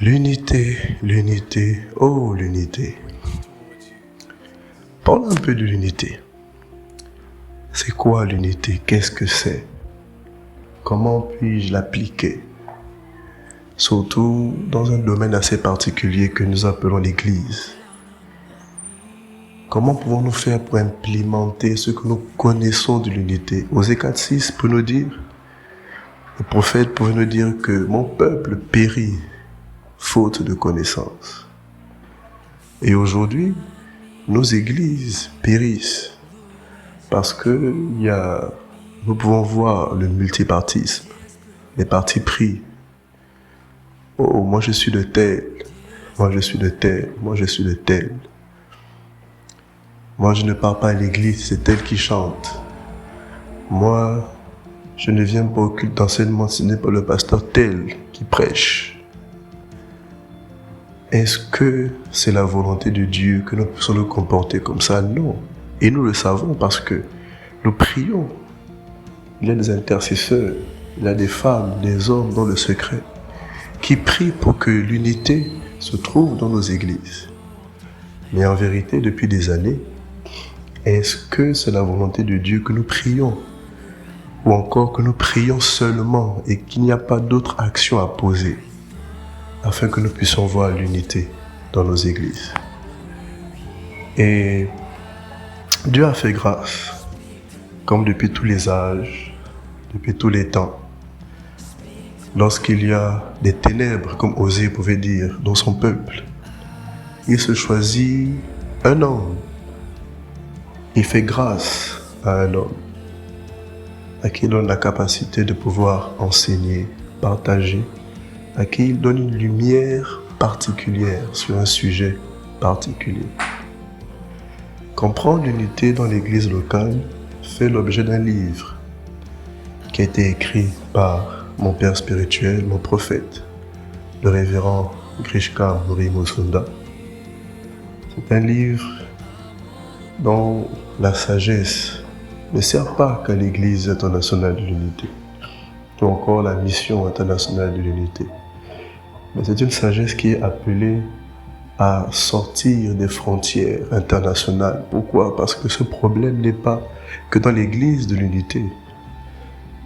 L'unité, l'unité, oh l'unité. Parlons un peu de l'unité. C'est quoi l'unité? Qu'est-ce que c'est? Comment puis-je l'appliquer? Surtout dans un domaine assez particulier que nous appelons l'Église. Comment pouvons-nous faire pour implémenter ce que nous connaissons de l'unité? Osée 4:6 pour nous dire, le prophète pouvait nous dire que mon peuple périt faute de connaissance. Et aujourd'hui, nos églises périssent parce que nous pouvons voir le multipartisme, les partis pris. Oh, moi je suis de tel, moi je suis de tel, moi je suis de tel. Moi je ne pars pas à l'église, c'est elle qui chante. Moi, je ne viens pas au culte d'enseignement, ce n'est pas le pasteur tel qui prêche. Est-ce que c'est la volonté de Dieu que nous puissions nous comporter comme ça? Non. Et nous le savons parce que nous prions. Il y a des intercesseurs, il y a des femmes, des hommes dans le secret qui prient pour que l'unité se trouve dans nos églises. Mais en vérité, depuis des années, est-ce que c'est la volonté de Dieu que nous prions? Ou encore que nous prions seulement et qu'il n'y a pas d'autre action à poser afin que nous puissions voir l'unité dans nos églises? Et Dieu a fait grâce, comme depuis tous les âges, depuis tous les temps. Lorsqu'il y a des ténèbres, comme Osée pouvait dire, dans son peuple, il se choisit un homme. Il fait grâce à un homme à qui il donne la capacité de pouvoir enseigner, partager, à qui il donne une lumière particulière sur un sujet particulier. Comprendre l'unité dans l'église locale fait l'objet d'un livre qui a été écrit par mon père spirituel, mon prophète, le révérend Grishka Muri Musunda. C'est un livre dont la sagesse ne sert pas qu'à l'Église internationale de l'unité, ou encore la mission internationale de l'unité. Mais c'est une sagesse qui est appelée à sortir des frontières internationales. Pourquoi? Parce que ce problème n'est pas que dans l'Église de l'unité.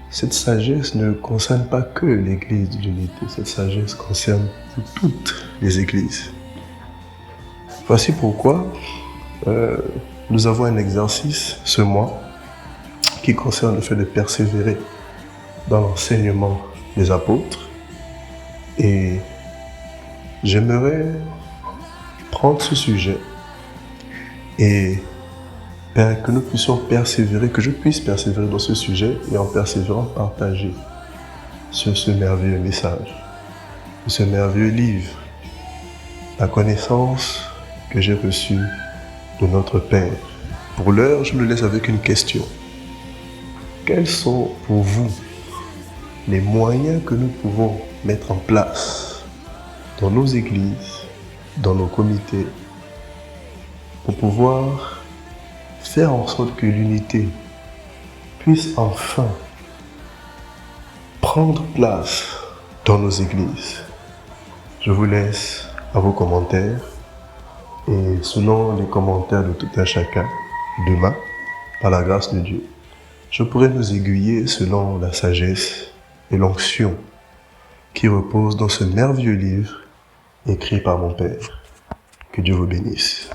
Cette sagesse ne concerne pas que l'Église de l'unité, cette sagesse concerne toutes les églises. Voici pourquoi nous avons un exercice ce mois qui concerne le fait de persévérer dans l'enseignement des apôtres. Et j'aimerais prendre ce sujet et que nous puissions persévérer, que je puisse persévérer dans ce sujet et en persévérant partager sur ce merveilleux message, ce merveilleux livre, la connaissance que j'ai reçue de notre Père. Pour l'heure, je me laisse avec une question. Quels sont pour vous les moyens que nous pouvons mettre en place dans nos églises, dans nos comités, pour pouvoir faire en sorte que l'unité puisse enfin prendre place dans nos églises? Je vous laisse à vos commentaires et selon les commentaires de tout un chacun, demain, par la grâce de Dieu, je pourrai nous aiguiller selon la sagesse et l'onction qui repose dans ce merveilleux livre écrit par mon Père. Que Dieu vous bénisse.